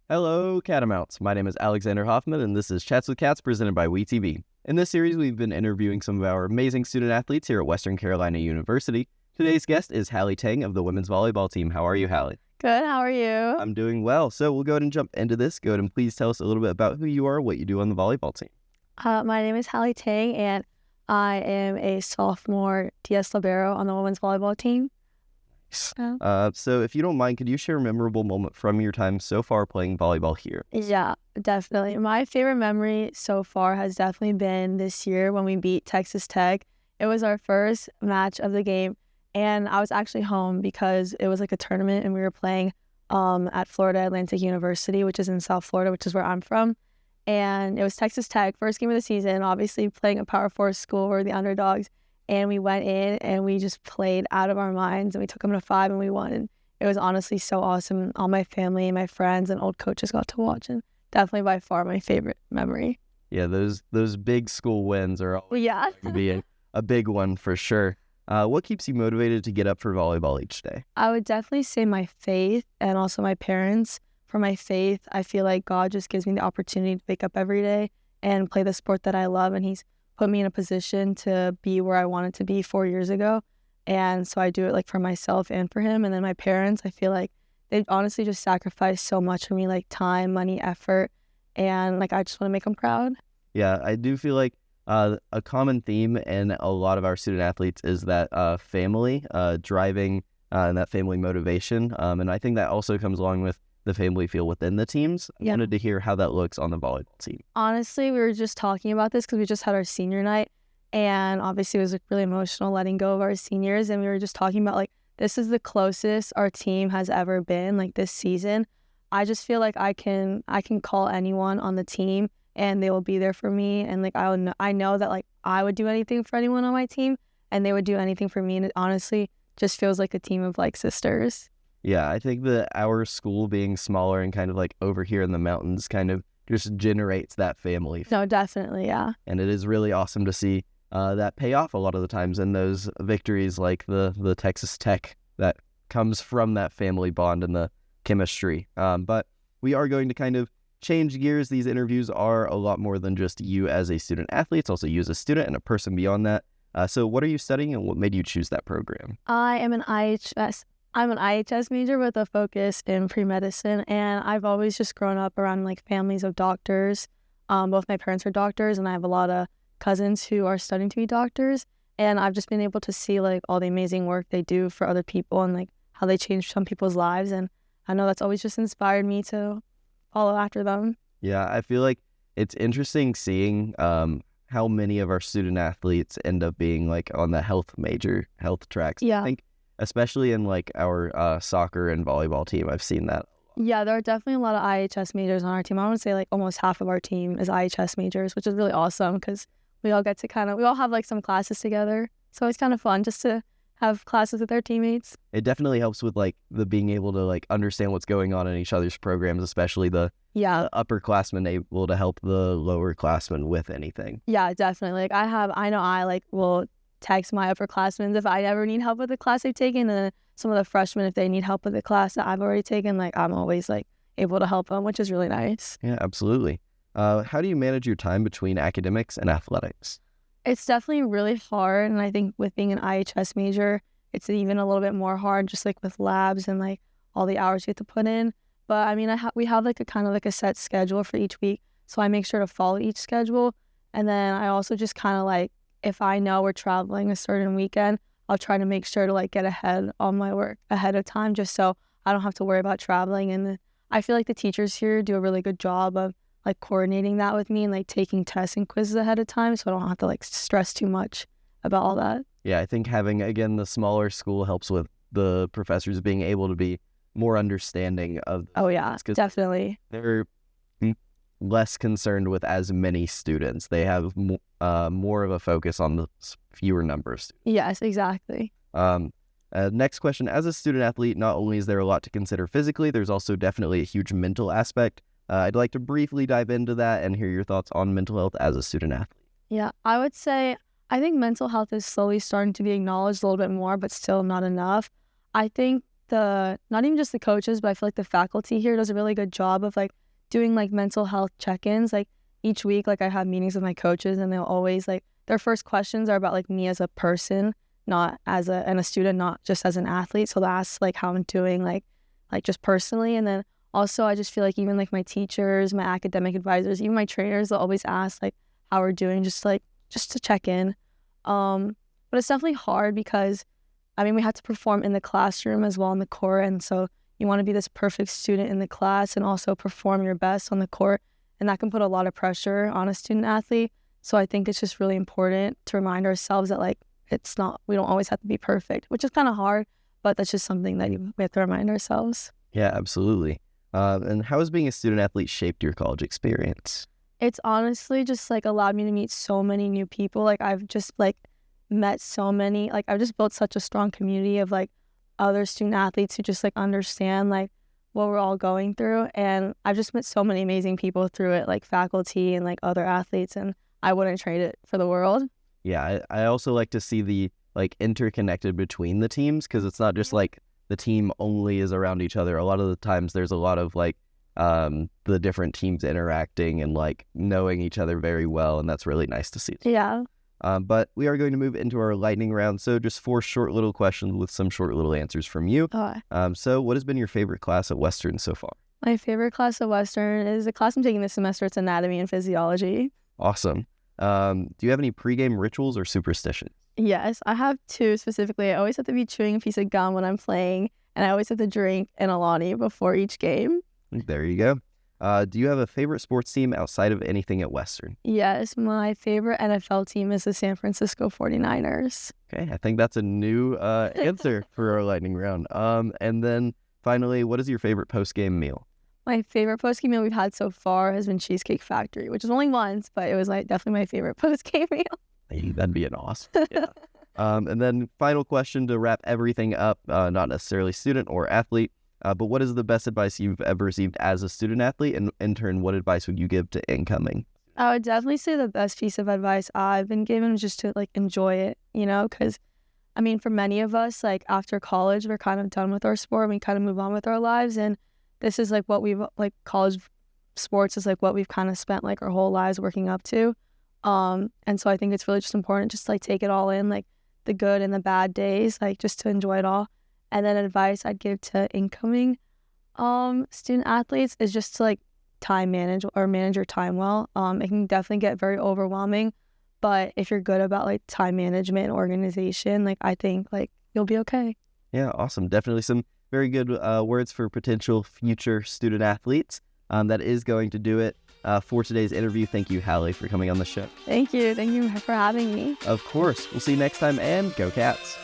Hello, Catamounts. My name is Alexander Hoffman, and this is Chats with Cats presented by WeTV. In this series, we've been interviewing some of our amazing student athletes here at Western Carolina University. Today's guest is Halley Tang of the women's volleyball team. How are you, Halley? Good, how are you? I'm doing well. So we'll go ahead and jump into this. Go ahead and please tell us a little bit about who you are, what you do on the volleyball team. My name is Halley Tang, and I am a sophomore DS Libero on the women's volleyball team. So if you don't mind, could you share a memorable moment from your time so far playing volleyball here? Yeah, definitely. My favorite memory so far has definitely been this year when we beat Texas Tech. It was our first match of the game, and I was actually home because it was like a tournament, and we were playing at Florida Atlantic University, which is in South Florida, which is where I'm from. And it was Texas Tech, first game of the season, obviously playing a Power 4 school. We're the underdogs. And we went in and we just played out of our minds, and we took them to 5 and we won. And it was honestly so awesome. All my family, my friends, and old coaches got to watch, and definitely by far my favorite memory. Yeah, those big school wins are always going to be a big one for sure. What keeps you motivated to get up for volleyball each day? I would definitely say my faith and also my parents. For my faith, I feel like God just gives me the opportunity to wake up every day and play the sport that I love, and He's put me in a position to be where I wanted to be 4 years ago. And so I do it like for myself and for Him. And then my parents, I feel like they've honestly just sacrificed so much for me, like time, money, effort. And like I just want to make them proud. Yeah, I do feel like a common theme in a lot of our student athletes is that family driving and that family motivation. And I think that also comes along with the family feel within the teams. I wanted to hear how that looks on the volleyball team. Honestly, we were just talking about this because we just had our senior night, and obviously it was like really emotional letting go of our seniors, and we were just talking about like this is the closest our team has ever been like this season. I just feel like I can call anyone on the team and they will be there for me, and like I know that like I would do anything for anyone on my team and they would do anything for me, and it honestly just feels like a team of like sisters. Yeah, I think that our school being smaller and kind of like over here in the mountains kind of just generates that family. No, definitely, yeah. And it is really awesome to see that pay off a lot of the times in those victories like the Texas Tech that comes from that family bond and the chemistry. But we are going to kind of change gears. These interviews are a lot more than just you as a student athlete. It's also you as a student and a person beyond that. So what are you studying and what made you choose that program? I'm an IHS major with a focus in pre-medicine, and I've always just grown up around like families of doctors. Both my parents are doctors, and I have a lot of cousins who are studying to be doctors, and I've just been able to see like all the amazing work they do for other people and like how they change some people's lives, and I know that's always just inspired me to follow after them. Yeah, I feel like it's interesting seeing how many of our student athletes end up being like on the health tracks. Yeah. I think especially in like our soccer and volleyball team, I've seen that. Yeah, there are definitely a lot of IHS majors on our team. I would say like almost half of our team is IHS majors, which is really awesome because we all get to we all have like some classes together. So it's kind of fun just to have classes with our teammates. It definitely helps with like the being able to like understand what's going on in each other's programs, especially the upperclassmen able to help the lowerclassmen with anything. Yeah, definitely. Like I know I like will text my upperclassmen if I ever need help with the class they've taken, and some of the freshmen if they need help with the class that I've already taken, like I'm always like able to help them, which is really nice. Yeah, absolutely. How do you manage your time between academics and athletics? It's definitely really hard, and I think with being an IHS major, it's even a little bit more hard, just like with labs and like all the hours you have to put in. But I mean, we have like a kind of like a set schedule for each week, so I make sure to follow each schedule, and then I also just kind of like, if I know we're traveling a certain weekend, I'll try to make sure to like get ahead on my work ahead of time just so I don't have to worry about traveling. And I feel like the teachers here do a really good job of like coordinating that with me and like taking tests and quizzes ahead of time so I don't have to like stress too much about all that. Yeah, I think having, again, the smaller school helps with the professors being able to be more understanding of. Oh, yeah, definitely. They're less concerned with as many students. They have more of a focus on the fewer numbers. Yes, exactly. Next question. As a student athlete, not only is there a lot to consider physically, there's also definitely a huge mental aspect. I'd like to briefly dive into that and hear your thoughts on mental health as a student athlete. Yeah, I would say I think mental health is slowly starting to be acknowledged a little bit more, but still not enough. I think not even just the coaches, but I feel like the faculty here does a really good job of like doing like mental health check-ins. Like each week, like I have meetings with my coaches, and they'll always like their first questions are about like me as a person, not as a student, not just as an athlete. So they'll ask like how I'm doing, like just personally. And then also I just feel like even like my teachers, my academic advisors, even my trainers, they'll always ask like how we're doing, just to check in. But it's definitely hard because I mean we have to perform in the classroom as well on the court, and so you want to be this perfect student in the class and also perform your best on the court, and that can put a lot of pressure on a student athlete. So I think it's just really important to remind ourselves that like we don't always have to be perfect, which is kind of hard, but that's just something that we have to remind ourselves. Yeah, absolutely. And how has being a student athlete shaped your college experience? It's honestly just like allowed me to meet so many new people. Like I've just like met so many, like I've just built such a strong community of like other student athletes who just like understand like what we're all going through. And I've just met so many amazing people through it, like faculty and like other athletes, and I wouldn't trade it for the world. Yeah, I also like to see the like interconnected between the teams, because it's not just like the team only is around each other. A lot of the times there's a lot of like the different teams interacting and like knowing each other very well, and that's really nice to see. Yeah. But we are going to move into our lightning round. So just 4 short little questions with some short little answers from you. So what has been your favorite class at Western so far? My favorite class at Western is the class I'm taking this semester. It's anatomy and physiology. Awesome. Do you have any pregame rituals or superstitions? Yes, I have 2 specifically. I always have to be chewing a piece of gum when I'm playing, and I always have to drink an Alani before each game. There you go. Do you have a favorite sports team outside of anything at Western? Yes, my favorite NFL team is the San Francisco 49ers. Okay, I think that's a new answer for our lightning round. And then finally, what is your favorite post-game meal? My favorite post-game meal we've had so far has been Cheesecake Factory, which is only once, but it was like definitely my favorite post-game meal. Hey, that'd be an awesome. Yeah. And then final question to wrap everything up, not necessarily student or athlete, but what is the best advice you've ever received as a student athlete? And in turn, what advice would you give to incoming? I would definitely say the best piece of advice I've been given is just to like enjoy it, because I mean, for many of us, like after college, we're kind of done with our sport and we kind of move on with our lives. And this is like what we've like college sports is like what we've kind of spent like our whole lives working up to. And so I think it's really just important just to like take it all in, like the good and the bad days, like just to enjoy it all. And then advice I'd give to incoming student athletes is just to like time manage your time well. It can definitely get very overwhelming, but if you're good about like time management and organization, like I think like you'll be okay. Yeah, awesome. Definitely some very good words for potential future student athletes. That is going to do it for today's interview. Thank you, Halley, for coming on the show. Thank you for having me. Of course. We'll see you next time, and go Cats.